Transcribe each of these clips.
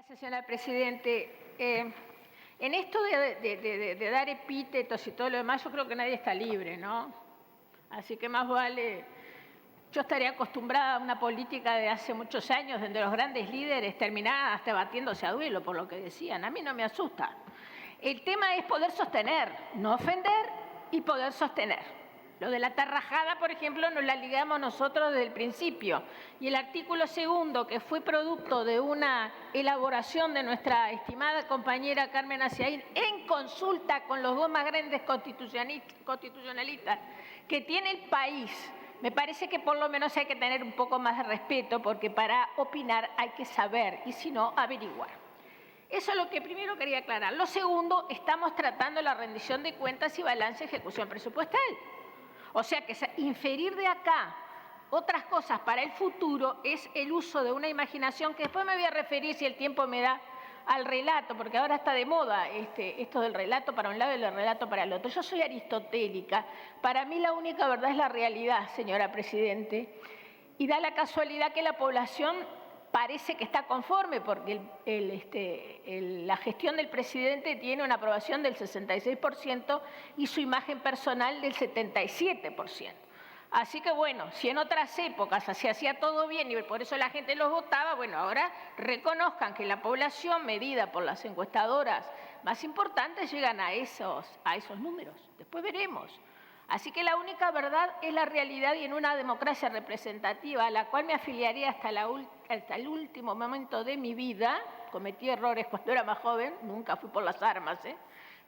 Gracias, señora Presidente. En esto de dar epítetos y todo lo demás, yo creo que nadie está libre, ¿no? Así que más vale... Yo estaría acostumbrada a una política de hace muchos años donde los grandes líderes terminaban hasta batiéndose a duelo por lo que decían. A mí no me asusta. El tema es poder sostener, no ofender y poder sostener. Lo de la tarrajada, por ejemplo, nos la ligamos nosotros desde el principio. Y el artículo 2, que fue producto de una elaboración de nuestra estimada compañera Carmen Aciaín en consulta con los dos más grandes constitucionalistas que tiene el país, me parece que por lo menos hay que tener un poco más de respeto, porque para opinar hay que saber y si no, averiguar. Eso es lo que primero quería aclarar. Lo segundo, estamos tratando la rendición de cuentas y balance de ejecución presupuestal. O sea que inferir de acá otras cosas para el futuro es el uso de una imaginación que después me voy a referir, si el tiempo me da, al relato, porque ahora está de moda esto del relato para un lado y el relato para el otro. Yo soy aristotélica. Para mí la única verdad es la realidad, señora Presidente, y da la casualidad que la población parece que está conforme, porque la gestión del presidente tiene una aprobación del 66% y su imagen personal del 77%. Así que bueno, si en otras épocas se hacía todo bien y por eso la gente los votaba, bueno, ahora reconozcan que la población medida por las encuestadoras más importantes llegan a esos números. Después veremos. Así que la única verdad es la realidad, y en una democracia representativa a la cual me afiliaría hasta el último momento de mi vida. Cometí errores cuando era más joven, nunca fui por las armas,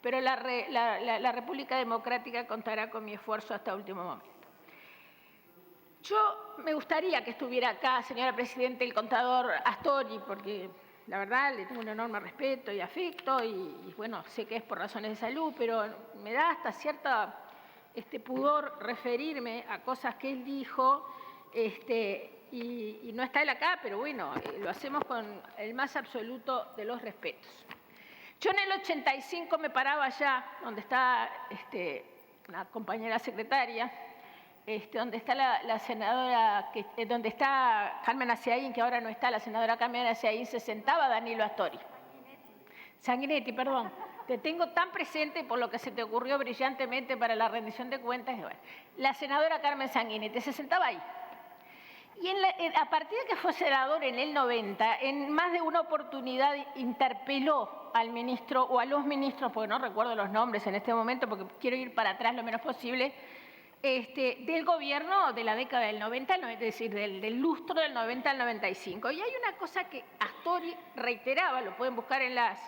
pero la República Democrática contará con mi esfuerzo hasta el último momento. Yo me gustaría que estuviera acá, señora Presidente, el contador Astori, porque la verdad le tengo un enorme respeto y afecto y bueno, sé que es por razones de salud, pero me da hasta cierta pudor referirme a cosas que él dijo y no está él acá, pero bueno, lo hacemos con el más absoluto de los respetos. Yo en el 85 me paraba allá donde está una compañera secretaria, donde está la senadora, donde está Carmen Aciaín, que ahora no está, la senadora Carmen Aciaín, se sentaba Danilo Astori. Sanguinetti, perdón. Te tengo tan presente por lo que se te ocurrió brillantemente para la rendición de cuentas. Bueno, la senadora Carmen Sanguinetti se sentaba ahí. Y a partir de que fue senador en el 90, en más de una oportunidad interpeló al ministro o a los ministros, porque no recuerdo los nombres en este momento, porque quiero ir para atrás lo menos posible, del gobierno de la década del 90, es decir, del lustro del 90 al 95. Y hay una cosa que Astori reiteraba, lo pueden buscar en las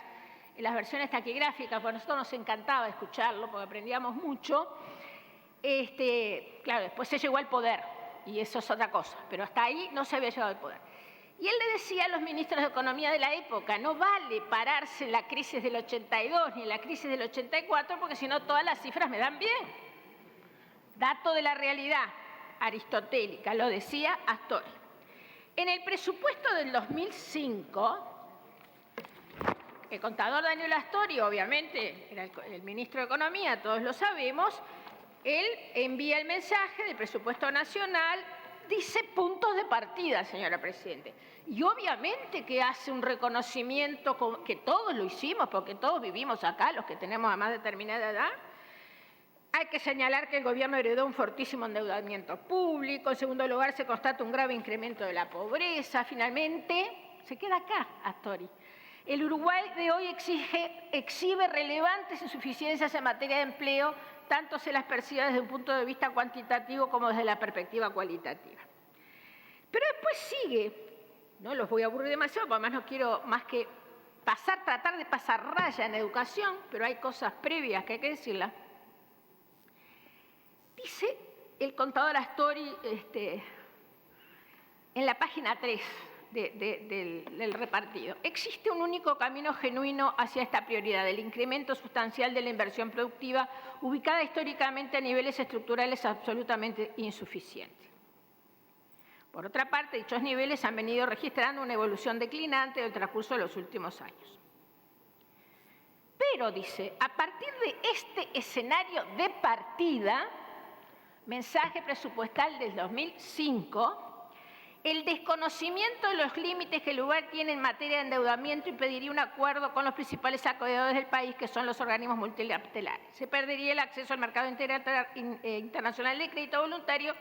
versiones taquigráficas, porque a nosotros nos encantaba escucharlo, porque aprendíamos mucho. Claro, después se llegó al poder, y eso es otra cosa, pero hasta ahí no se había llegado al poder. Y él le decía a los ministros de Economía de la época, no vale pararse en la crisis del 82 ni en la crisis del 84, porque si no todas las cifras me dan bien. Dato de la realidad aristotélica, lo decía Astori. En el presupuesto del 2005, el contador Danilo Astori, obviamente, era el ministro de Economía, todos lo sabemos, él envía el mensaje del presupuesto nacional, dice puntos de partida, señora Presidente. Y obviamente que hace un reconocimiento, que todos lo hicimos, porque todos vivimos acá, los que tenemos a más determinada edad. Hay que señalar que el gobierno heredó un fortísimo endeudamiento público. En segundo lugar, se constata un grave incremento de la pobreza. Finalmente, se queda acá, Astori. El Uruguay de hoy exhibe relevantes insuficiencias en materia de empleo, tanto se las percibe desde un punto de vista cuantitativo como desde la perspectiva cualitativa. Pero después sigue, no los voy a aburrir demasiado, porque además no quiero más que tratar de pasar raya en educación, pero hay cosas previas que hay que decirlas. Dice el contador Astori en la página 3 del repartido: existe un único camino genuino hacia esta prioridad, el incremento sustancial de la inversión productiva, ubicada históricamente a niveles estructurales absolutamente insuficientes. Por otra parte, dichos niveles han venido registrando una evolución declinante del transcurso de los últimos años. Pero, dice, a partir de este escenario de partida, mensaje presupuestal del 2005, El desconocimiento de los límites que el lugar tiene en materia de endeudamiento impediría un acuerdo con los principales acreedores del país, que son los organismos multilaterales. Se perdería el acceso al mercado internacional de crédito voluntario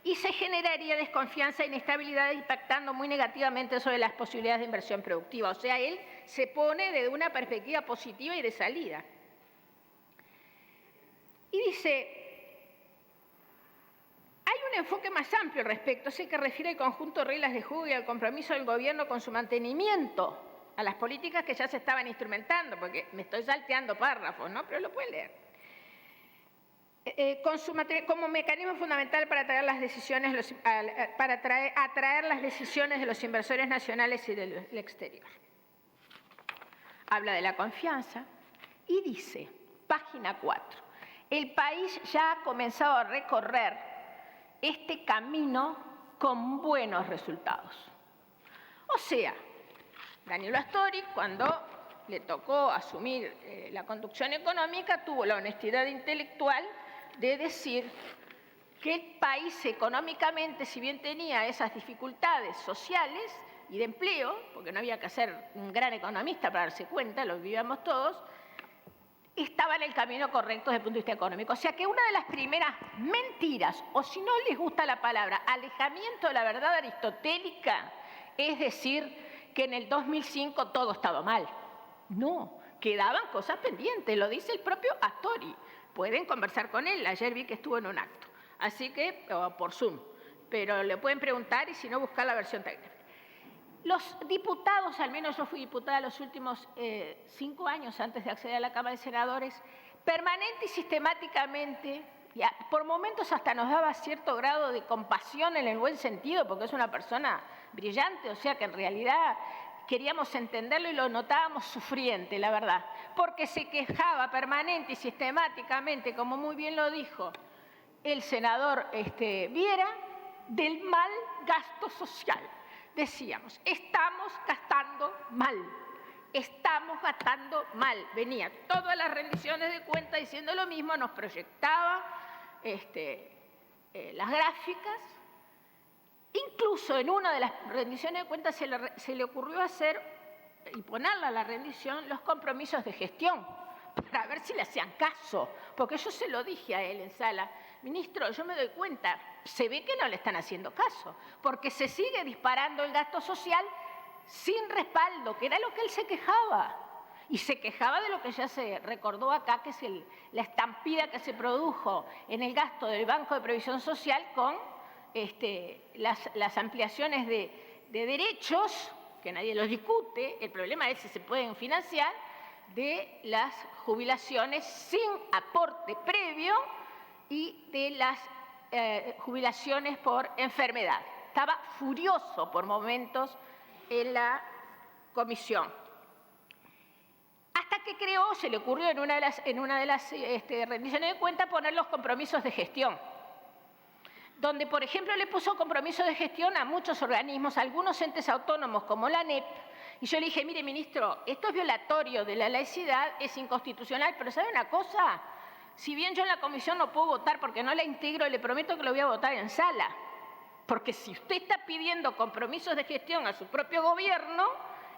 y se generaría desconfianza e inestabilidad, impactando muy negativamente sobre las posibilidades de inversión productiva. O sea, él se pone desde una perspectiva positiva y de salida. Y dice, hay un enfoque más amplio al respecto, ese que refiere al conjunto de reglas de juego y al compromiso del gobierno con su mantenimiento, a las políticas que ya se estaban instrumentando, porque me estoy salteando párrafos, ¿no? Pero lo pueden leer. Como mecanismo fundamental para atraer las decisiones de los inversores nacionales y del exterior. Habla de la confianza y dice, página 4, el país ya ha comenzado a recorrer este camino con buenos resultados. O sea, Danilo Astori, cuando le tocó asumir la conducción económica, tuvo la honestidad intelectual de decir que el país económicamente, si bien tenía esas dificultades sociales y de empleo, porque no había que ser un gran economista para darse cuenta, lo vivíamos todos, estaba en el camino correcto desde el punto de vista económico. O sea que una de las primeras mentiras, o si no les gusta la palabra, alejamiento de la verdad aristotélica, es decir que en el 2005 todo estaba mal. No, quedaban cosas pendientes, lo dice el propio Astori. Pueden conversar con él, ayer vi que estuvo en un acto, así que, por Zoom, pero le pueden preguntar y si no, buscar la versión técnica. Los diputados, al menos yo fui diputada los últimos 5 años antes de acceder a la Cámara de Senadores, permanente y sistemáticamente, y por momentos hasta nos daba cierto grado de compasión en el buen sentido, porque es una persona brillante, o sea que en realidad queríamos entenderlo y lo notábamos sufriente, la verdad, porque se quejaba permanente y sistemáticamente, como muy bien lo dijo el senador Viera, del mal gasto social. Decíamos, estamos gastando mal, estamos gastando mal. Venía todas las rendiciones de cuentas diciendo lo mismo, nos proyectaba las gráficas. Incluso en una de las rendiciones de cuentas se le ocurrió hacer y ponerla a la rendición los compromisos de gestión para ver si le hacían caso, porque yo se lo dije a él en sala, ministro, yo me doy cuenta, se ve que no le están haciendo caso, porque se sigue disparando el gasto social sin respaldo, que era lo que él se quejaba. Y se quejaba de lo que ya se recordó acá, que es la estampida que se produjo en el gasto del Banco de Previsión Social con las ampliaciones de derechos, que nadie los discute, el problema es si se pueden financiar, de las jubilaciones sin aporte previo y de las jubilaciones por enfermedad. Estaba furioso por momentos en la comisión. Hasta que creó, se le ocurrió en una de las rendiciones de cuentas poner los compromisos de gestión, donde, por ejemplo, le puso compromiso de gestión a muchos organismos, a algunos entes autónomos como la ANEP, y yo le dije, mire, ministro, esto es violatorio de la laicidad, es inconstitucional, pero ¿sabe una cosa? Si bien yo en la comisión no puedo votar porque no la integro, le prometo que lo voy a votar en sala, porque si usted está pidiendo compromisos de gestión a su propio gobierno,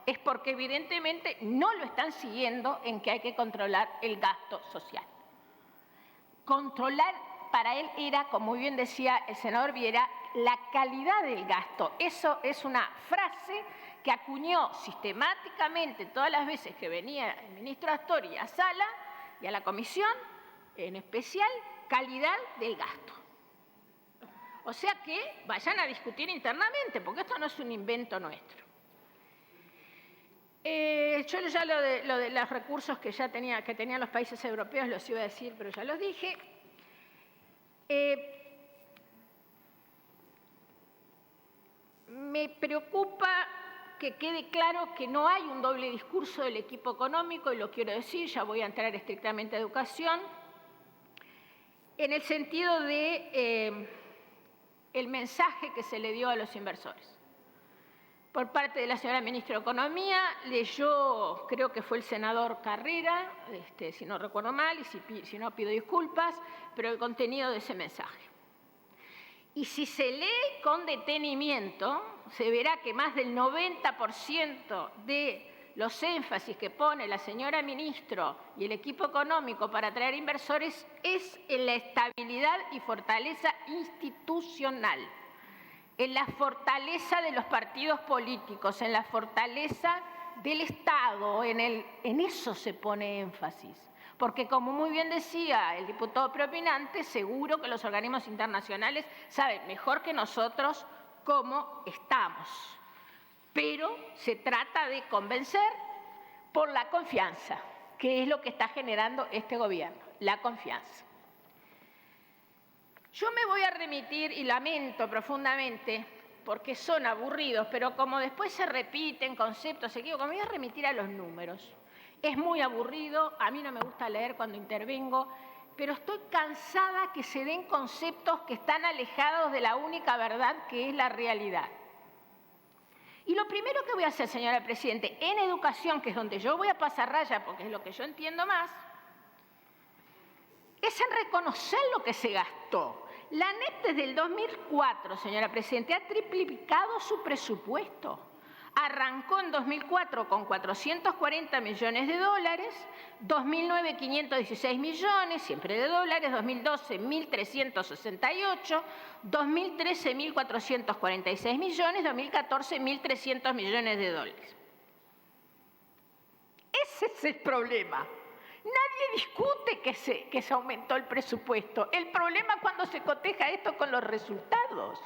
es porque evidentemente no lo están siguiendo en que hay que controlar el gasto social. Controlar para él era, como muy bien decía el senador Viera, la calidad del gasto. Eso es una frase que acuñó sistemáticamente todas las veces que venía el ministro Astori a sala y a la comisión, en especial, calidad del gasto. O sea que vayan a discutir internamente, porque esto no es un invento nuestro. Yo ya lo de los recursos que tenían los países europeos los iba a decir, pero ya los dije. Me preocupa que quede claro que no hay un doble discurso del equipo económico, y lo quiero decir, ya voy a entrar estrictamente a educación, en el sentido de el mensaje que se le dio a los inversores. Por parte de la señora ministra de Economía, leyó, creo que fue el senador Carrera, si no recuerdo mal, y si no pido disculpas, pero el contenido de ese mensaje. Y si se lee con detenimiento, se verá que más del 90% de los énfasis que pone la señora ministro y el equipo económico para atraer inversores es en la estabilidad y fortaleza institucional, en la fortaleza de los partidos políticos, en la fortaleza del Estado, en eso se pone énfasis. Porque, como muy bien decía el diputado preopinante, seguro que los organismos internacionales saben mejor que nosotros cómo estamos. Pero se trata de convencer por la confianza, que es lo que está generando este gobierno, la confianza. Yo me voy a remitir, y lamento profundamente, porque son aburridos, pero como después se repiten conceptos, me voy a remitir a los números. Es muy aburrido, a mí no me gusta leer cuando intervengo, pero estoy cansada que se den conceptos que están alejados de la única verdad que es la realidad. Y lo primero que voy a hacer, señora Presidente, en educación, que es donde yo voy a pasar raya porque es lo que yo entiendo más, es en reconocer lo que se gastó. La ANEP desde el 2004, señora Presidente, ha triplicado su presupuesto. Arrancó en 2004 con 440 millones de dólares, 2009 516 millones, siempre de dólares, 2012 1.368, 2013 1.446 millones, 2014 1.300 millones de dólares. Ese es el problema. Nadie discute que se aumentó el presupuesto. El problema es cuando se coteja esto con los resultados.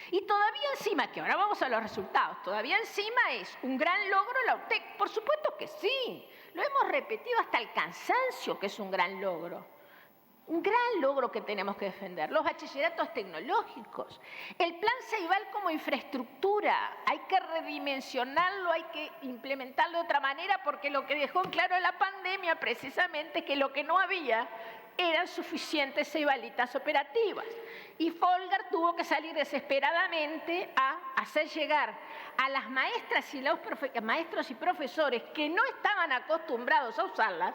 Y todavía encima, que ahora vamos a los resultados, todavía encima es un gran logro la UTEC. Por supuesto que sí, lo hemos repetido hasta el cansancio que es un gran logro. Un gran logro que tenemos que defender. Los bachilleratos tecnológicos. El plan Ceibal como infraestructura. Hay que redimensionarlo, hay que implementarlo de otra manera, porque lo que dejó en claro la pandemia precisamente es que lo que no había eran suficientes ceibalitas operativas. Y Folgar tuvo que salir desesperadamente a hacer llegar a las maestras y los maestros y profesores que no estaban acostumbrados a usarlas,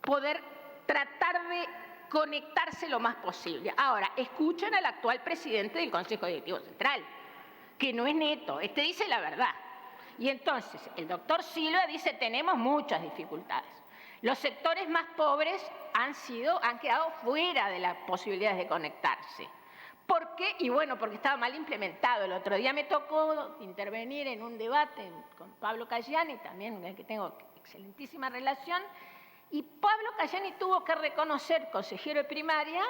poder tratar de conectarse lo más posible. Ahora, escuchen al actual presidente del Consejo Directivo Central, que no es neto, dice la verdad. Y entonces, el doctor Silva dice, tenemos muchas dificultades. Los sectores más pobres han quedado fuera de las posibilidades de conectarse. ¿Por qué? Y bueno, porque estaba mal implementado. El otro día me tocó intervenir en un debate con Pablo Cayani, también con el que tengo excelentísima relación, y Pablo Cayani tuvo que reconocer, consejero de primaria,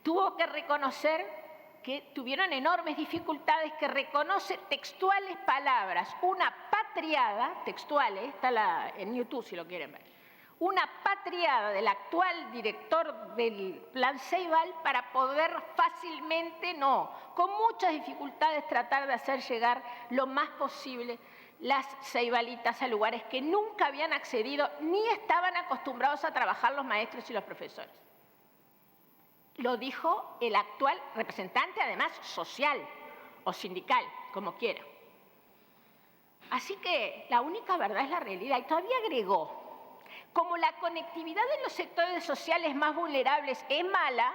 tuvo que reconocer que tuvieron enormes dificultades, que reconoce textuales palabras, una patriada, textuales, está en YouTube si lo quieren ver, una patriada del actual director del Plan Ceibal para poder fácilmente, con muchas dificultades, tratar de hacer llegar lo más posible las ceibalitas a lugares que nunca habían accedido ni estaban acostumbrados a trabajar los maestros y los profesores. Lo dijo el actual representante, además social o sindical, como quiera. Así que la única verdad es la realidad. Y todavía agregó, como la conectividad en los sectores sociales más vulnerables es mala,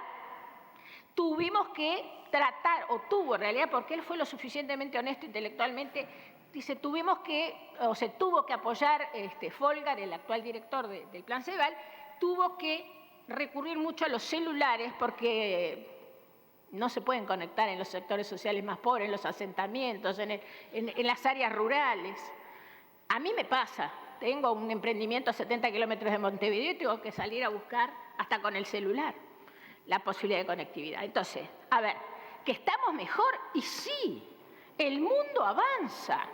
tuvimos que tratar, o tuvo en realidad, porque él fue lo suficientemente honesto intelectualmente, dice, se tuvo que apoyar Folgar, el actual director del Plan Ceibal, tuvo que recurrir mucho a los celulares porque no se pueden conectar en los sectores sociales más pobres, en los asentamientos, en las áreas rurales. A mí me pasa, tengo un emprendimiento a 70 kilómetros de Montevideo y tengo que salir a buscar hasta con el celular la posibilidad de conectividad. Entonces, a ver, ¿que estamos mejor? Y sí, el mundo avanza.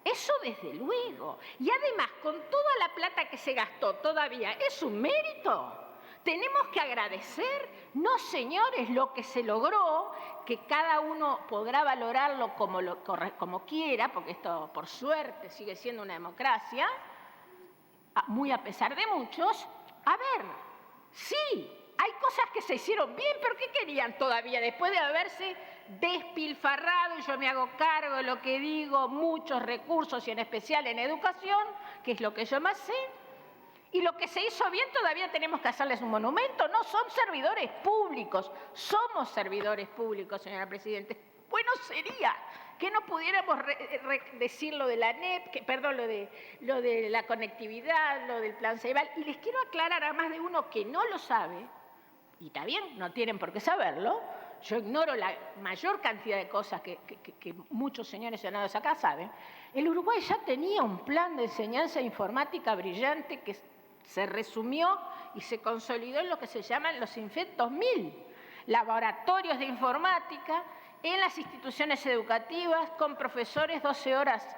Eso desde luego. Y además, con toda la plata que se gastó todavía, ¿es un mérito? Tenemos que agradecer, no señores, lo que se logró, que cada uno podrá valorarlo como quiera, porque esto por suerte sigue siendo una democracia, muy a pesar de muchos. A ver, sí, hay cosas que se hicieron bien, pero ¿qué querían todavía después de haberse despilfarrado? Y yo me hago cargo de lo que digo, muchos recursos y en especial en educación, que es lo que yo más sé. Y lo que se hizo bien todavía tenemos que hacerles un monumento. No son servidores públicos, somos servidores públicos, señora Presidenta. Bueno sería que no pudiéramos decir lo de la ANEP, lo de la conectividad, lo del plan Ceibal. Y les quiero aclarar a más de uno que no lo sabe, y está bien, no tienen por qué saberlo. Yo ignoro la mayor cantidad de cosas que muchos señores senados acá saben. El Uruguay ya tenía un plan de enseñanza informática brillante que se resumió y se consolidó en lo que se llaman los INFET 2000, laboratorios de informática en las instituciones educativas con profesores 12 horas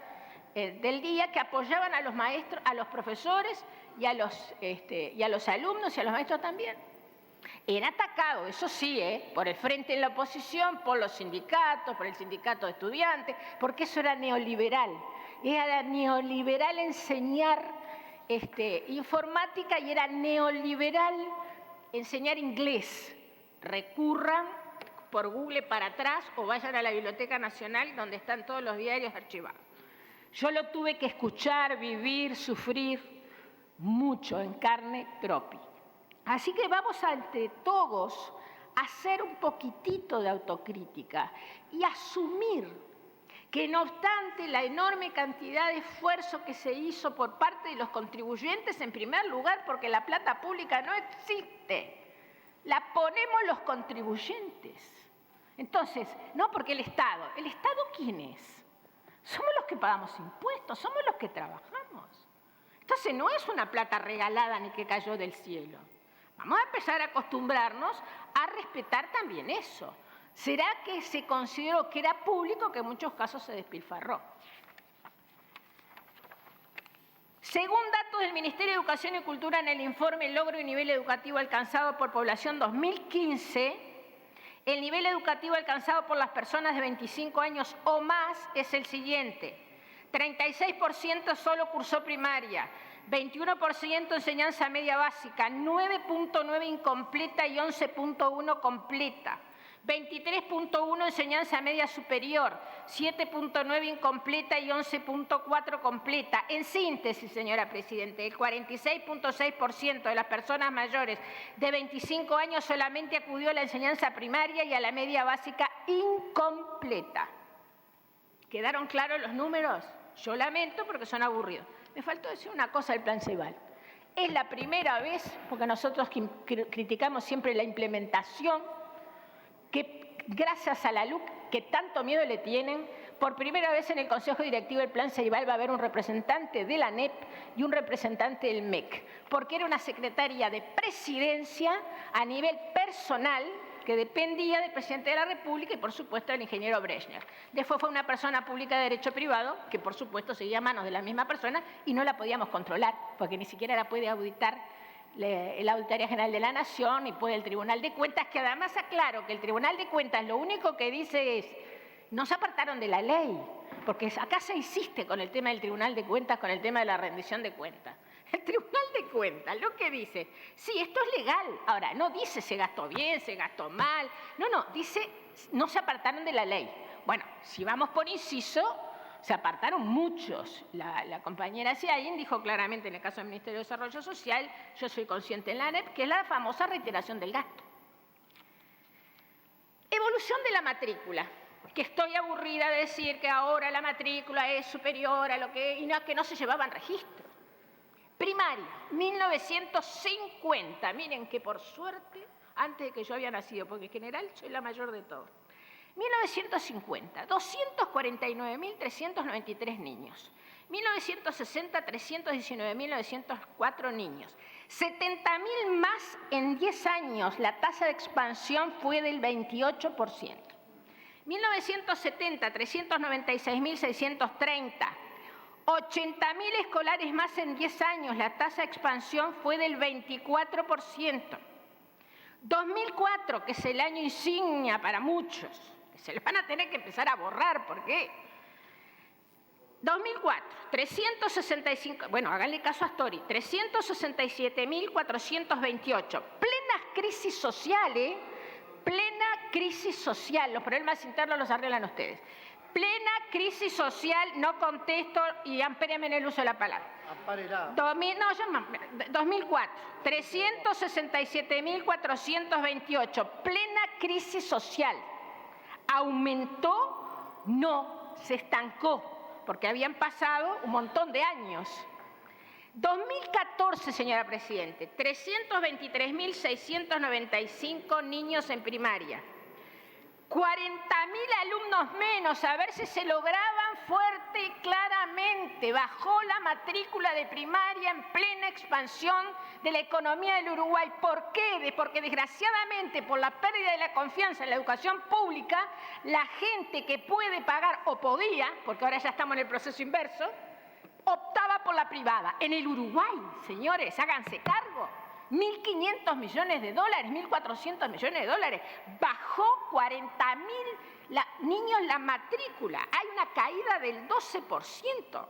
del día que apoyaban a los maestros, a los profesores y a los alumnos y a los maestros también. Era atacado, eso sí, por el frente en la oposición, por los sindicatos, por el sindicato de estudiantes, porque eso era neoliberal. Era neoliberal enseñar informática y era neoliberal enseñar inglés. Recurran por Google para atrás o vayan a la Biblioteca Nacional donde están todos los diarios archivados. Yo lo tuve que escuchar, vivir, sufrir mucho en carne propia. Así que vamos entre todos a hacer un poquitito de autocrítica y asumir que no obstante la enorme cantidad de esfuerzo que se hizo por parte de los contribuyentes, en primer lugar porque la plata pública no existe, la ponemos los contribuyentes. Entonces, no porque ¿el Estado quién es? Somos los que pagamos impuestos, somos los que trabajamos. Entonces no es una plata regalada ni que cayó del cielo. Vamos a empezar a acostumbrarnos a respetar también eso. ¿Será que se consideró que era público que en muchos casos se despilfarró? Según datos del Ministerio de Educación y Cultura en el informe Logro y Nivel Educativo Alcanzado por Población 2015, el nivel educativo alcanzado por las personas de 25 años o más es el siguiente. 36% solo cursó primaria, 21% enseñanza media básica, 9.9 incompleta y 11.1 completa. 23.1 enseñanza media superior, 7.9 incompleta y 11.4 completa. En síntesis, señora Presidenta, el 46.6% de las personas mayores de 25 años solamente acudió a la enseñanza primaria y a la media básica incompleta. ¿Quedaron claros los números? Yo lamento porque son aburridos. Me faltó decir una cosa del plan Ceibal. Es la primera vez, porque nosotros criticamos siempre la implementación, que gracias a la LUC, que tanto miedo le tienen, por primera vez en el Consejo Directivo del Plan Ceibal va a haber un representante de la ANEP y un representante del MEC, porque era una secretaria de presidencia a nivel personal que dependía del presidente de la República y, por supuesto, del ingeniero Brezhnev. Después fue una persona pública de derecho privado, que, por supuesto, seguía a manos de la misma persona y no la podíamos controlar, porque ni siquiera la puede auditar la Auditoría General de la Nación y puede el Tribunal de Cuentas, que además aclaro que el Tribunal de Cuentas lo único que dice es no se apartaron de la ley, porque acá se insiste con el tema del Tribunal de Cuentas, con el tema de la rendición de cuentas. El Tribunal de Cuentas lo que dice, sí, esto es legal. Ahora, no dice se gastó bien, se gastó mal. No, dice no se apartaron de la ley. Bueno, si vamos por inciso, se apartaron muchos. La compañera Ciaín dijo claramente en el caso del Ministerio de Desarrollo Social, yo soy consciente en la ANEP, que es la famosa reiteración del gasto. Evolución de la matrícula, que estoy aburrida de decir que ahora la matrícula es superior a lo que no se llevaban registros. Primaria, 1950. Miren que por suerte, antes de que yo había nacido, porque en general soy la mayor de todos. 1950, 249.393 niños. 1960, 319.904 niños. 70.000 más en 10 años. La tasa de expansión fue del 28%. 1970, 396.630. 80.000 escolares más en 10 años. La tasa de expansión fue del 24%. 2004, que es el año insignia para muchos, se les van a tener que empezar a borrar, porque 2004, 365, bueno, háganle caso a Astori, 367.428, plenas crisis sociales, plena crisis social, los problemas internos los arreglan ustedes. Plena crisis social, no contesto y ampéreme en el uso de la palabra. Ampárela. 2004, 367.428, plena crisis social. ¿Aumentó? No, se estancó, porque habían pasado un montón de años. 2014, señora Presidente, 323.695 niños en primaria. 40.000 alumnos menos, a ver si se lograban fuerte y claramente. Bajó la matrícula de primaria en plena expansión de la economía del Uruguay. ¿Por qué? Porque desgraciadamente, por la pérdida de la confianza en la educación pública, la gente que puede pagar, o podía, porque ahora ya estamos en el proceso inverso, optaba por la privada. En el Uruguay, señores, háganse cargo. 1.500 millones de dólares, 1.400 millones de dólares. Bajó 40.000 niños la matrícula. Hay una caída del 12%.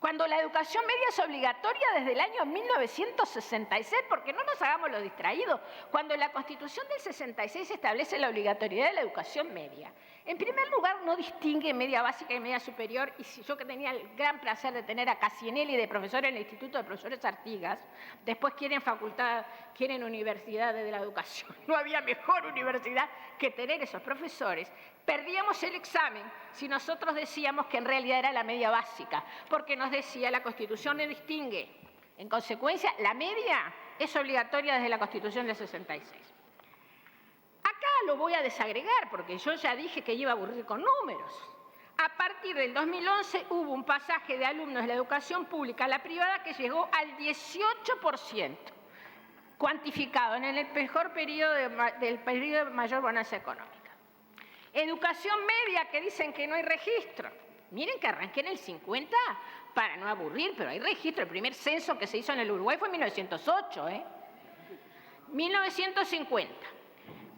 Cuando la educación media es obligatoria desde el año 1966, porque no nos hagamos los distraídos, cuando la Constitución del 66 establece la obligatoriedad de la educación media. En primer lugar, no distingue media básica y media superior, y si yo que tenía el gran placer de tener a Cassianelli de profesor en el Instituto de Profesores Artigas, después quieren facultad, quieren universidad de la educación. No había mejor universidad que tener esos profesores. Perdíamos el examen si nosotros decíamos que en realidad era la media básica, porque nos decía la Constitución no distingue. En consecuencia, la media es obligatoria desde la Constitución del 66. Acá lo voy a desagregar, porque yo ya dije que iba a aburrir con números. A partir del 2011 hubo un pasaje de alumnos de la educación pública a la privada que llegó al 18%, cuantificado en el mejor periodo del periodo de mayor bonanza económica. Educación media, que dicen que no hay registro. Miren que arranqué en el 50 para no aburrir, pero hay registro. El primer censo que se hizo en el Uruguay fue en 1908. 1950,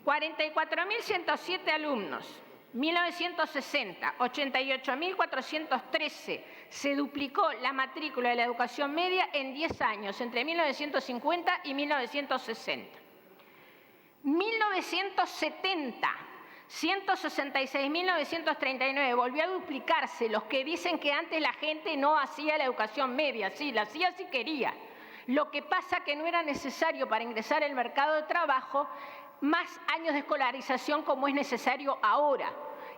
44.107 alumnos. 1960, 88.413. Se duplicó la matrícula de la educación media en 10 años, entre 1950 y 1960. 1970, 166.939, volvió a duplicarse. Los que dicen que antes la gente no hacía la educación media, sí, la hacía si quería. Lo que pasa que no era necesario para ingresar al mercado de trabajo más años de escolarización como es necesario ahora.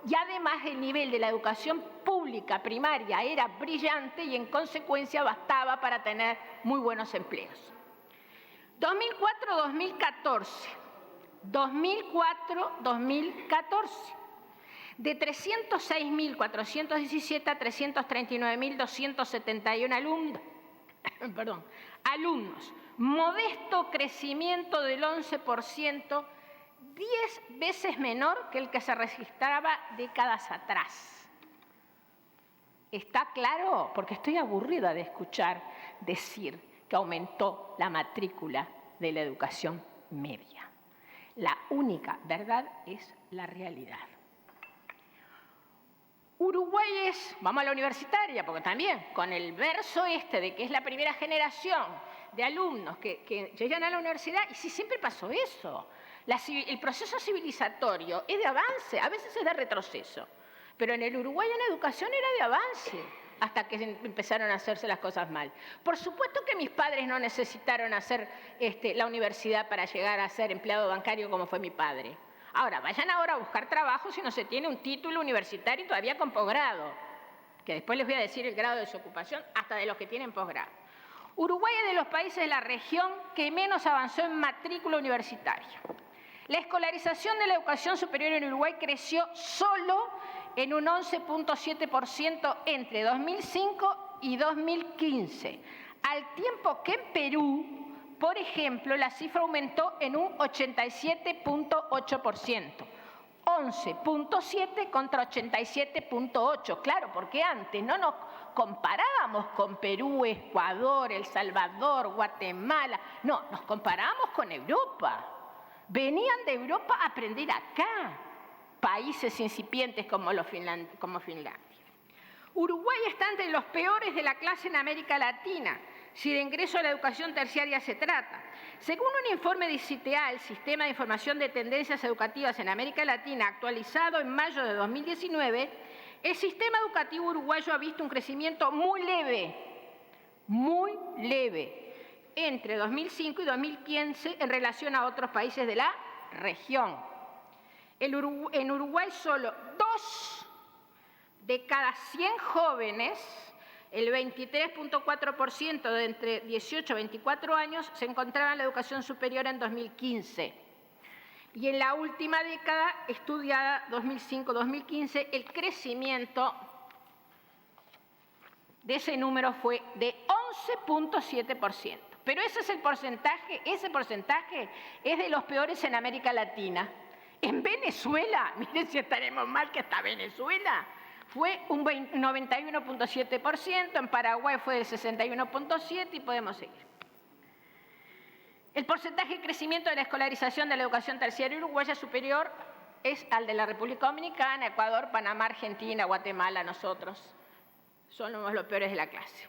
Y además el nivel de la educación pública primaria era brillante y en consecuencia bastaba para tener muy buenos empleos. 2004-2014. 2004-2014, de 306.417 a 339.271 alumnos, modesto crecimiento del 11%, 10 veces menor que el que se registraba décadas atrás. ¿Está claro? Porque estoy aburrida de escuchar decir que aumentó la matrícula de la educación media. La única verdad es la realidad. Uruguay es, vamos a la universitaria, porque también con el verso de que es la primera generación de alumnos que llegan a la universidad, y sí, siempre pasó eso. El proceso civilizatorio es de avance, a veces es de retroceso, pero en el Uruguay en educación era de avance, hasta que empezaron a hacerse las cosas mal. Por supuesto que mis padres no necesitaron hacer la universidad para llegar a ser empleado bancario como fue mi padre. Ahora, vayan ahora a buscar trabajo si no se tiene un título universitario todavía con posgrado, que después les voy a decir el grado de desocupación hasta de los que tienen posgrado. Uruguay es de los países de la región que menos avanzó en matrícula universitaria. La escolarización de la educación superior en Uruguay creció solo en un 11.7% entre 2005 y 2015, al tiempo que en Perú, por ejemplo, la cifra aumentó en un 87.8%, 11.7 contra 87.8, claro, porque antes no nos comparábamos con Perú, Ecuador, El Salvador, Guatemala, no, nos comparábamos con Europa. Venían de Europa a aprender acá, países incipientes como Finlandia. Uruguay está entre los peores de la clase en América Latina, si de ingreso a la educación terciaria se trata. Según un informe de CITEA, el Sistema de Información de Tendencias Educativas en América Latina, actualizado en mayo de 2019, el sistema educativo uruguayo ha visto un crecimiento muy leve, entre 2005 y 2015 en relación a otros países de la región. En Uruguay solo 2 de cada 100 jóvenes, el 23.4% de entre 18 y 24 años, se encontraba en la educación superior en 2015. Y en la última década estudiada, 2005-2015, el crecimiento de ese número fue de 11.7%. Pero ese porcentaje es de los peores en América Latina. En Venezuela, miren si estaremos mal que está Venezuela, fue un 91.7%, en Paraguay fue del 61.7% y podemos seguir. El porcentaje de crecimiento de la escolarización de la educación terciaria uruguaya superior es al de la República Dominicana, Ecuador, Panamá, Argentina, Guatemala, nosotros. Somos los peores de la clase.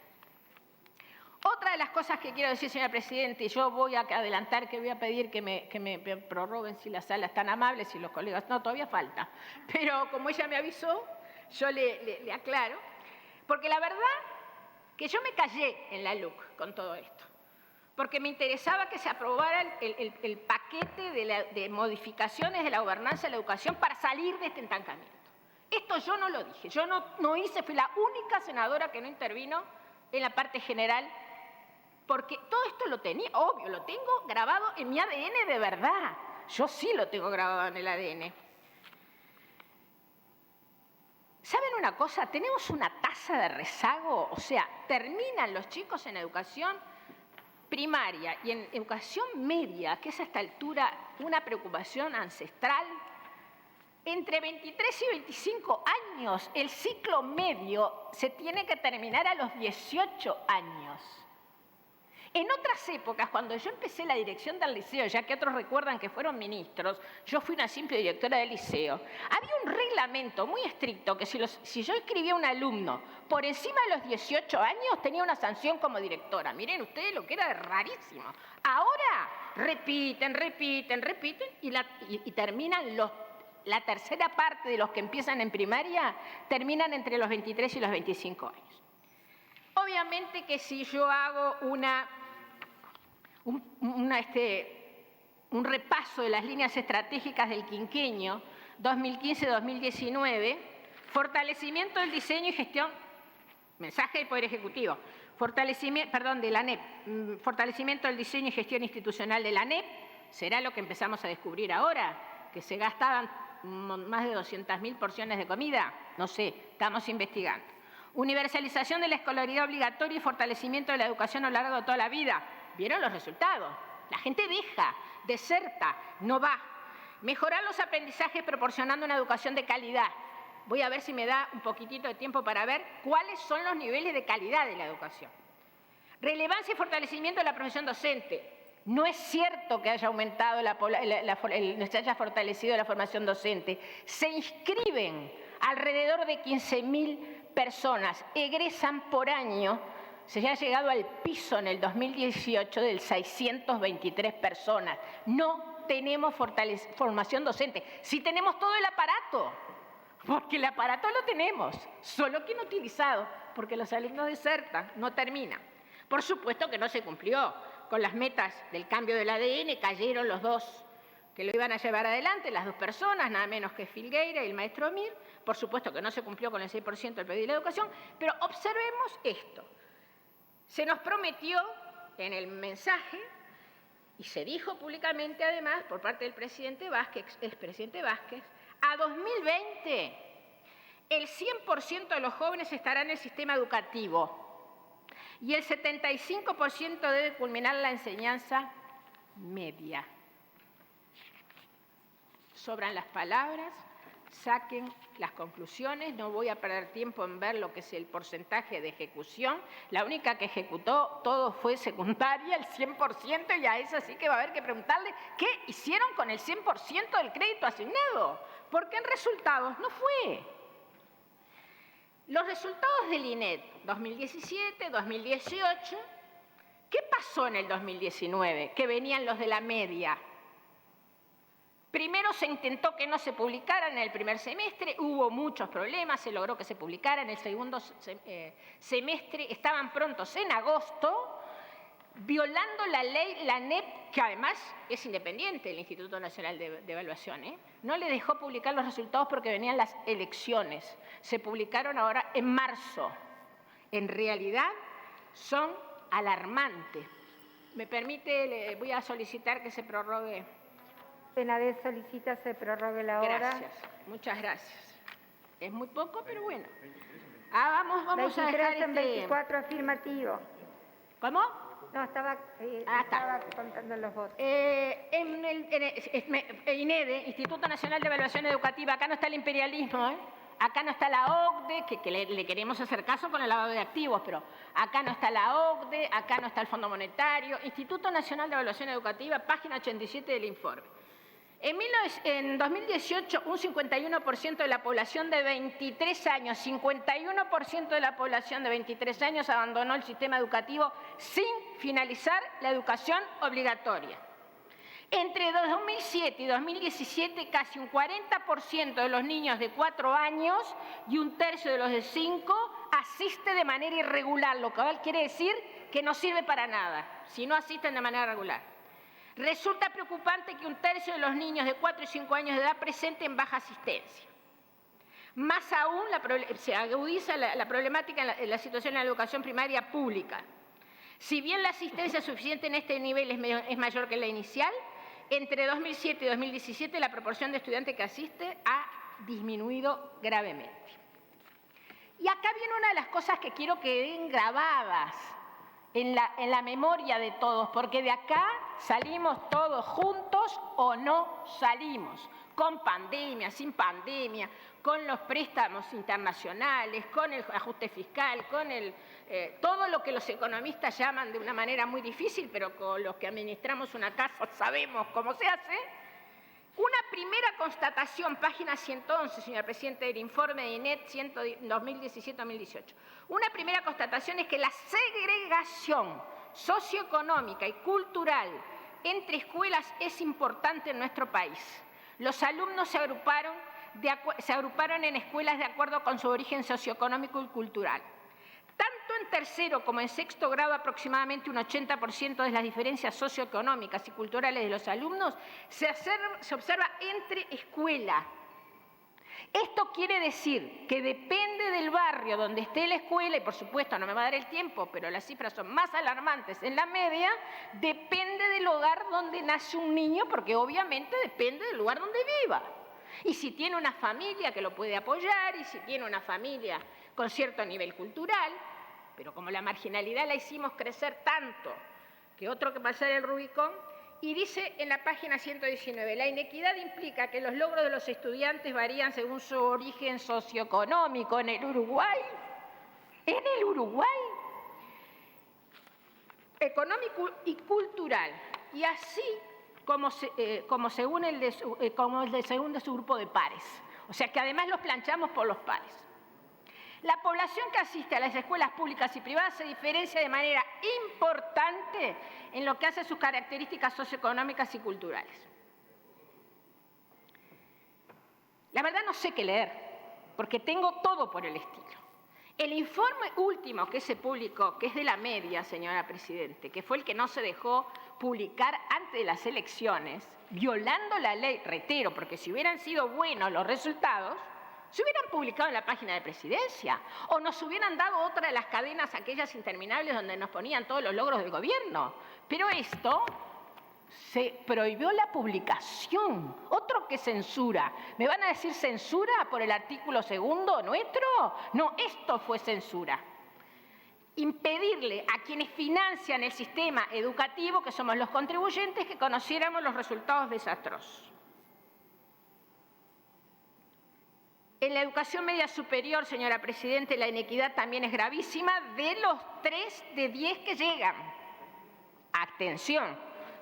Otra de las cosas que quiero decir, señora Presidenta, y yo voy a adelantar que voy a pedir que me prorroguen si la sala es tan amable, si los colegas... No, todavía falta. Pero como ella me avisó, yo le aclaro. Porque la verdad que yo me callé en la LUC con todo esto. Porque me interesaba que se aprobara el paquete de modificaciones de la gobernanza de la educación para salir de este estancamiento. Esto yo no lo dije, yo no hice, fui la única senadora que no intervino en la parte general, porque todo esto lo tenía, obvio, lo tengo grabado en mi ADN de verdad. Yo sí lo tengo grabado en el ADN. ¿Saben una cosa? Tenemos una tasa de rezago, o sea, terminan los chicos en educación primaria y en educación media, que es a esta altura una preocupación ancestral, entre 23 y 25 años. El ciclo medio se tiene que terminar a los 18 años. En otras épocas, cuando yo empecé la dirección del liceo, ya que otros recuerdan que fueron ministros, yo fui una simple directora del liceo, había un reglamento muy estricto que si yo escribía a un alumno por encima de los 18 años, tenía una sanción como directora. Miren ustedes lo que era rarísimo. Ahora repiten y terminan la tercera parte de los que empiezan en primaria, terminan entre los 23 y los 25 años. Obviamente que si yo hago un repaso de las líneas estratégicas del quinquenio 2015-2019, fortalecimiento del diseño y gestión, mensaje del Poder Ejecutivo, de la ANEP, fortalecimiento del diseño y gestión institucional de la ANEP, será lo que empezamos a descubrir ahora, que se gastaban más de 200.000 porciones de comida, no sé, estamos investigando. Universalización de la escolaridad obligatoria y fortalecimiento de la educación a lo largo de toda la vida. ¿Vieron los resultados? La gente deserta, no va. Mejorar los aprendizajes proporcionando una educación de calidad. Voy a ver si me da un poquitito de tiempo para ver cuáles son los niveles de calidad de la educación. Relevancia y fortalecimiento de la profesión docente. No es cierto que haya aumentado se haya fortalecido la formación docente. Se inscriben alrededor de 15.000 personas, egresan por año. Se ha llegado al piso en el 2018 del 623 personas. No tenemos formación docente. Sí tenemos todo el aparato, porque el aparato lo tenemos, solo que no utilizado, porque los alumnos desertan, no terminan. Por supuesto que no se cumplió con las metas del cambio del ADN, cayeron los dos que lo iban a llevar adelante, las dos personas, nada menos que Filgueira y el maestro Mir. Por supuesto que no se cumplió con el 6% del pedido de la educación, pero observemos esto. Se nos prometió en el mensaje, y se dijo públicamente además por parte del presidente Vázquez, expresidente Vázquez, a 2020 el 100% de los jóvenes estarán en el sistema educativo y el 75% debe culminar la enseñanza media. Sobran las palabras, saquen las conclusiones, no voy a perder tiempo en ver lo que es el porcentaje de ejecución. La única que ejecutó todo fue secundaria, el 100%, y a esa sí que va a haber que preguntarle qué hicieron con el 100% del crédito asignado, porque en resultados no fue. Los resultados del INED 2017, 2018, ¿qué pasó? pasó en el 2019? Que venían los de la media. Primero se intentó que no se publicaran en el primer semestre, hubo muchos problemas, se logró que se publicaran en el segundo semestre, estaban prontos en agosto, violando la ley, la ANEP, que además es independiente del Instituto Nacional de Evaluación, no le dejó publicar los resultados porque venían las elecciones. Se publicaron ahora en marzo. En realidad son alarmantes. ¿Me permite? Le voy a solicitar que se prorrogue. Senadez solicita se prorrogue la hora. Gracias, muchas gracias. Es muy poco, pero bueno. Vamos 23 a dejar en 24 afirmativo. ¿Cómo? No, estaba contando los votos. En el INEDE, Instituto Nacional de Evaluación Educativa, acá no está el imperialismo, acá no está la OCDE, que le queremos hacer caso con el lavado de activos, pero acá no está la OCDE, acá no está el Fondo Monetario. Instituto Nacional de Evaluación Educativa, página 87 del informe. En 2018, un 51% de la población de 23 años, 51% de la población de 23 años abandonó el sistema educativo sin finalizar la educación obligatoria. Entre 2007 y 2017, casi un 40% de los niños de 4 años y un tercio de los de 5 asiste de manera irregular, lo cual quiere decir que no sirve para nada si no asisten de manera regular. Resulta preocupante que un tercio de los niños de 4 y 5 años de edad presenten baja asistencia. Más aún, se agudiza la problemática en la situación en la educación primaria pública. Si bien la asistencia suficiente en este nivel es mayor que la inicial, entre 2007 y 2017 la proporción de estudiantes que asiste ha disminuido gravemente. Y acá viene una de las cosas que quiero que queden grabadas en la memoria de todos, porque de acá salimos todos juntos o no salimos, con pandemia, sin pandemia, con los préstamos internacionales, con el ajuste fiscal, con todo lo que los economistas llaman de una manera muy difícil, pero con los que administramos una casa sabemos cómo se hace. Una primera constatación, página 111, señor presidente, del informe de INED 2017-2018. Una primera constatación es que la segregación socioeconómica y cultural entre escuelas es importante en nuestro país. Los alumnos se agruparon en escuelas de acuerdo con su origen socioeconómico y cultural. Tanto en tercero como en sexto grado, aproximadamente un 80% de las diferencias socioeconómicas y culturales de los alumnos se observa entre escuelas. Esto quiere decir que depende del barrio donde esté la escuela, y por supuesto no me va a dar el tiempo, pero las cifras son más alarmantes en la media, depende del hogar donde nace un niño, porque obviamente depende del lugar donde viva. Y si tiene una familia que lo puede apoyar, y si tiene una familia con cierto nivel cultural, pero como la marginalidad la hicimos crecer tanto que otro que pasar el Rubicón, y dice en la página 119, la inequidad implica que los logros de los estudiantes varían según su origen socioeconómico. En el Uruguay, económico y cultural, y así como según el de su grupo de pares. O sea que además los planchamos por los pares. La población que asiste a las escuelas públicas y privadas se diferencia de manera importante en lo que hace a sus características socioeconómicas y culturales. La verdad no sé qué leer, porque tengo todo por el estilo. El informe último que se publicó, que es de la media, señora Presidente, que fue el que no se dejó publicar antes de las elecciones, violando la ley, reitero, porque si hubieran sido buenos los resultados, se hubieran publicado en la página de Presidencia o nos hubieran dado otra de las cadenas, aquellas interminables donde nos ponían todos los logros del gobierno. Pero esto se prohibió la publicación. Otro que censura. ¿Me van a decir censura por el artículo 2º nuestro? No, esto fue censura. Impedirle a quienes financian el sistema educativo, que somos los contribuyentes, que conociéramos los resultados desastrosos. En la educación media superior, señora Presidente, la inequidad también es gravísima. De los 3 de 10 que llegan, atención,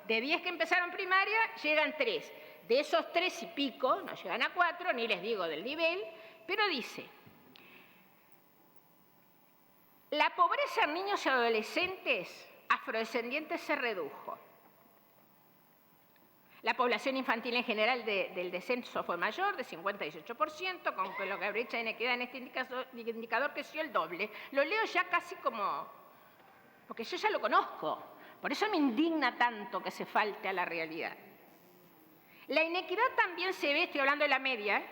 de 10 que empezaron primaria, llegan 3. De esos 3 y pico, no llegan a 4, ni les digo del nivel, pero dice, la pobreza en niños y adolescentes afrodescendientes se redujo. La población infantil en general del descenso fue mayor, de 50 a 18%, con que la brecha de inequidad en este indicador creció el doble. Lo leo ya casi como... porque yo ya lo conozco. Por eso me indigna tanto que se falte a la realidad. La inequidad también se ve, estoy hablando de la media,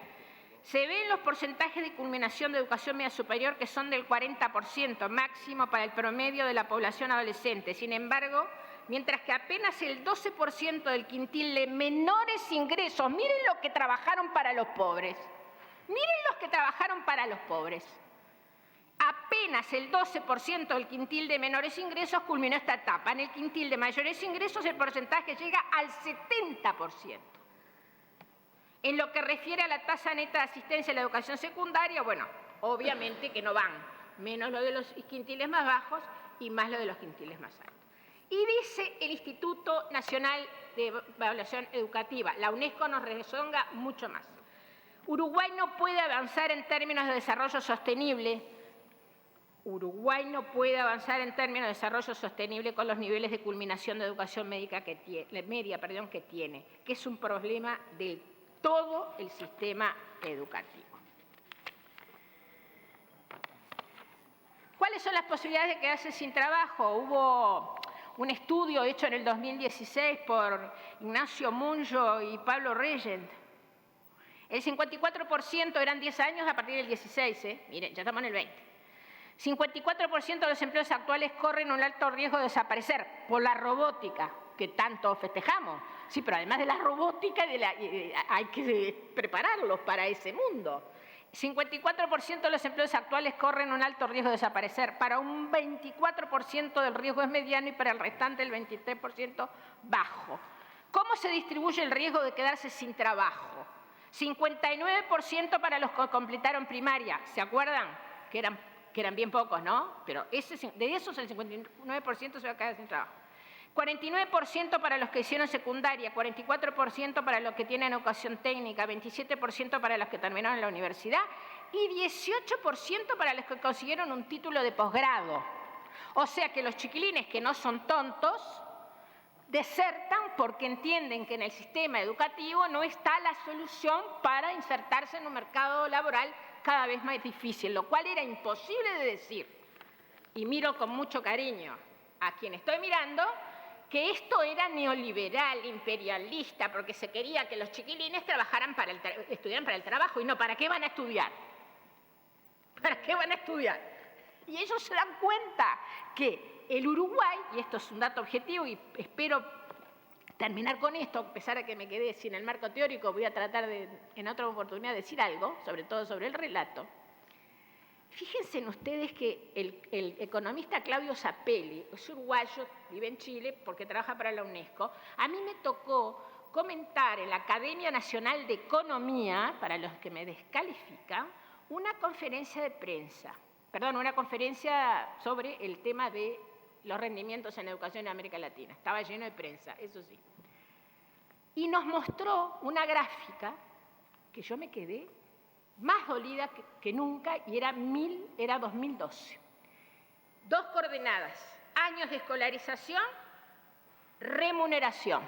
se ve en los porcentajes de culminación de educación media superior, que son del 40%, máximo para el promedio de la población adolescente. Sin embargo, mientras que apenas el 12% del quintil de menores ingresos, miren los que trabajaron para los pobres, miren los que trabajaron para los pobres, apenas el 12% del quintil de menores ingresos culminó esta etapa. En el quintil de mayores ingresos el porcentaje llega al 70%. En lo que refiere a la tasa neta de asistencia a la educación secundaria, bueno, obviamente que no van, menos lo de los quintiles más bajos y más lo de los quintiles más altos. Y dice el Instituto Nacional de Evaluación Educativa, la UNESCO nos rezonga mucho más. Uruguay no puede avanzar en términos de desarrollo sostenible. Uruguay no puede avanzar en términos de desarrollo sostenible con los niveles de culminación de educación media que tiene, que es un problema de todo el sistema educativo. ¿Cuáles son las posibilidades de quedarse sin trabajo? Hubo un estudio hecho en el 2016 por Ignacio Munjo y Pablo Regent. El 54% eran 10 años a partir del 16, miren, ya estamos en el 20. 54% de los empleos actuales corren un alto riesgo de desaparecer por la robótica, que tanto festejamos. Sí, pero además de la robótica, hay que prepararlos para ese mundo. 54% de los empleos actuales corren un alto riesgo de desaparecer. Para un 24% del riesgo es mediano y para el restante el 23% bajo. ¿Cómo se distribuye el riesgo de quedarse sin trabajo? 59% para los que completaron primaria. ¿Se acuerdan? Que eran bien pocos, ¿no? Pero de esos el 59% se va a quedar sin trabajo. 49% para los que hicieron secundaria, 44% para los que tienen educación técnica, 27% para los que terminaron la universidad y 18% para los que consiguieron un título de posgrado. O sea que los chiquilines que no son tontos desertan porque entienden que en el sistema educativo no está la solución para insertarse en un mercado laboral cada vez más difícil, lo cual era imposible de decir. Y miro con mucho cariño a quien estoy mirando, que esto era neoliberal, imperialista, porque se quería que los chiquilines estudiaran para el trabajo y no, ¿para qué van a estudiar? ¿Para qué van a estudiar? Y ellos se dan cuenta que el Uruguay, y esto es un dato objetivo y espero terminar con esto, a pesar de que me quedé sin el marco teórico, voy a tratar de, en otra oportunidad, decir algo, sobre todo sobre el relato. Fíjense en ustedes que el economista Claudio Zappelli, es uruguayo, vive en Chile porque trabaja para la UNESCO. A mí me tocó comentar en la Academia Nacional de Economía, para los que me descalifican, una conferencia de prensa, una conferencia sobre el tema de los rendimientos en educación en América Latina. Estaba lleno de prensa, eso sí. Y nos mostró una gráfica que yo me quedé más dolida que nunca, y era 2012. Dos coordenadas: años de escolarización, remuneración.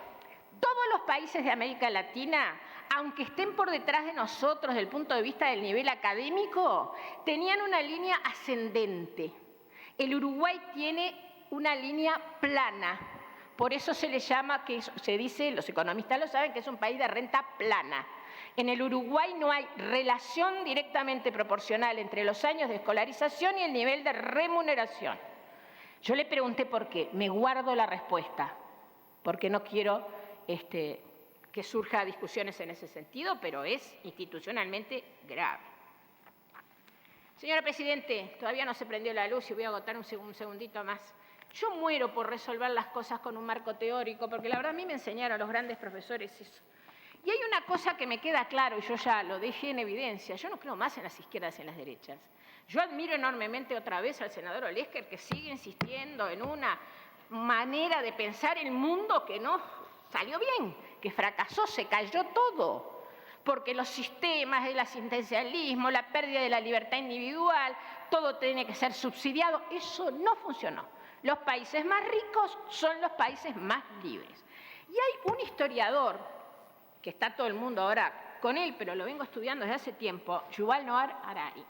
Todos los países de América Latina, aunque estén por detrás de nosotros desde el punto de vista del nivel académico, tenían una línea ascendente. El Uruguay tiene una línea plana. Por eso se le llama, que se dice, los economistas lo saben, que es un país de renta plana. En el Uruguay no hay relación directamente proporcional entre los años de escolarización y el nivel de remuneración. Yo le pregunté por qué, me guardo la respuesta, porque no quiero que surja discusiones en ese sentido, pero es institucionalmente grave. Señora Presidente, todavía no se prendió la luz y voy a agotar un segundito más. Yo muero por resolver las cosas con un marco teórico, porque la verdad a mí me enseñaron los grandes profesores eso. Y hay una cosa que me queda claro, y yo ya lo dejé en evidencia: yo no creo más en las izquierdas y en las derechas. Yo admiro enormemente otra vez al senador Olesker, que sigue insistiendo en una manera de pensar el mundo que no salió bien, que fracasó, se cayó todo. Porque los sistemas, el asistencialismo, la pérdida de la libertad individual, todo tiene que ser subsidiado. Eso no funcionó. Los países más ricos son los países más libres. Y hay un historiador, que está todo el mundo ahora con él, pero lo vengo estudiando desde hace tiempo, Yuval Noah Harari,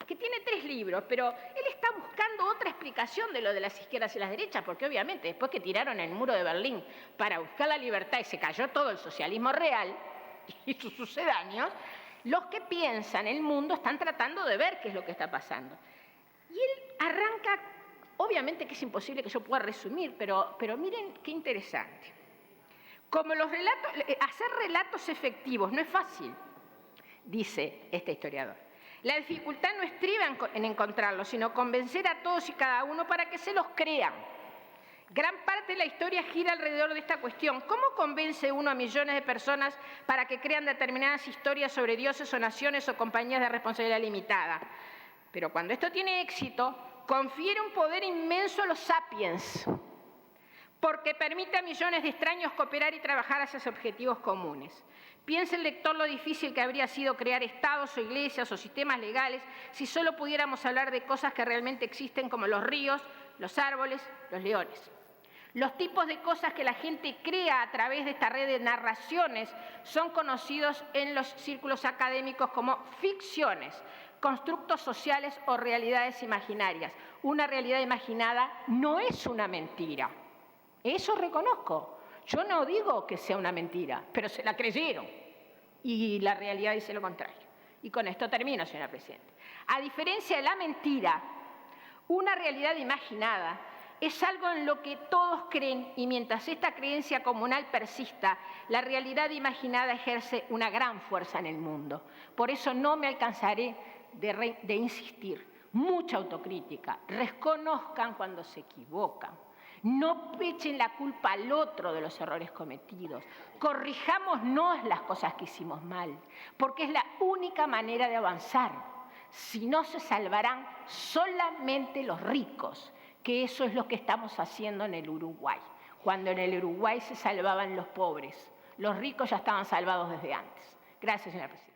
que tiene 3 libros, pero él está buscando otra explicación de lo de las izquierdas y las derechas, porque obviamente después que tiraron el muro de Berlín para buscar la libertad y se cayó todo el socialismo real y sus sucedáneos, los que piensan el mundo están tratando de ver qué es lo que está pasando. Y él arranca, obviamente que es imposible que yo pueda resumir, pero miren qué interesante. Como hacer relatos efectivos no es fácil, dice este historiador. La dificultad no estriba en encontrarlos, sino convencer a todos y cada uno para que se los crean. Gran parte de la historia gira alrededor de esta cuestión. ¿Cómo convence uno a millones de personas para que crean determinadas historias sobre dioses o naciones o compañías de responsabilidad limitada? Pero cuando esto tiene éxito, confiere un poder inmenso a los sapiens, porque permite a millones de extraños cooperar y trabajar hacia sus objetivos comunes. Piensa el lector lo difícil que habría sido crear estados o iglesias o sistemas legales si solo pudiéramos hablar de cosas que realmente existen como los ríos, los árboles, los leones. Los tipos de cosas que la gente crea a través de esta red de narraciones son conocidos en los círculos académicos como ficciones, constructos sociales o realidades imaginarias. Una realidad imaginada no es una mentira. Eso reconozco. Yo no digo que sea una mentira, pero se la creyeron. Y la realidad dice lo contrario. Y con esto termino, señora Presidenta. A diferencia de la mentira, una realidad imaginada es algo en lo que todos creen y mientras esta creencia comunal persista, la realidad imaginada ejerce una gran fuerza en el mundo. Por eso no me alcanzaré de insistir. Mucha autocrítica. Reconozcan cuando se equivocan. No echen la culpa al otro de los errores cometidos. Corrijámonos las cosas que hicimos mal, porque es la única manera de avanzar. Si no, se salvarán solamente los ricos, que eso es lo que estamos haciendo en el Uruguay. Cuando en el Uruguay se salvaban los pobres, los ricos ya estaban salvados desde antes. Gracias, señora Presidenta.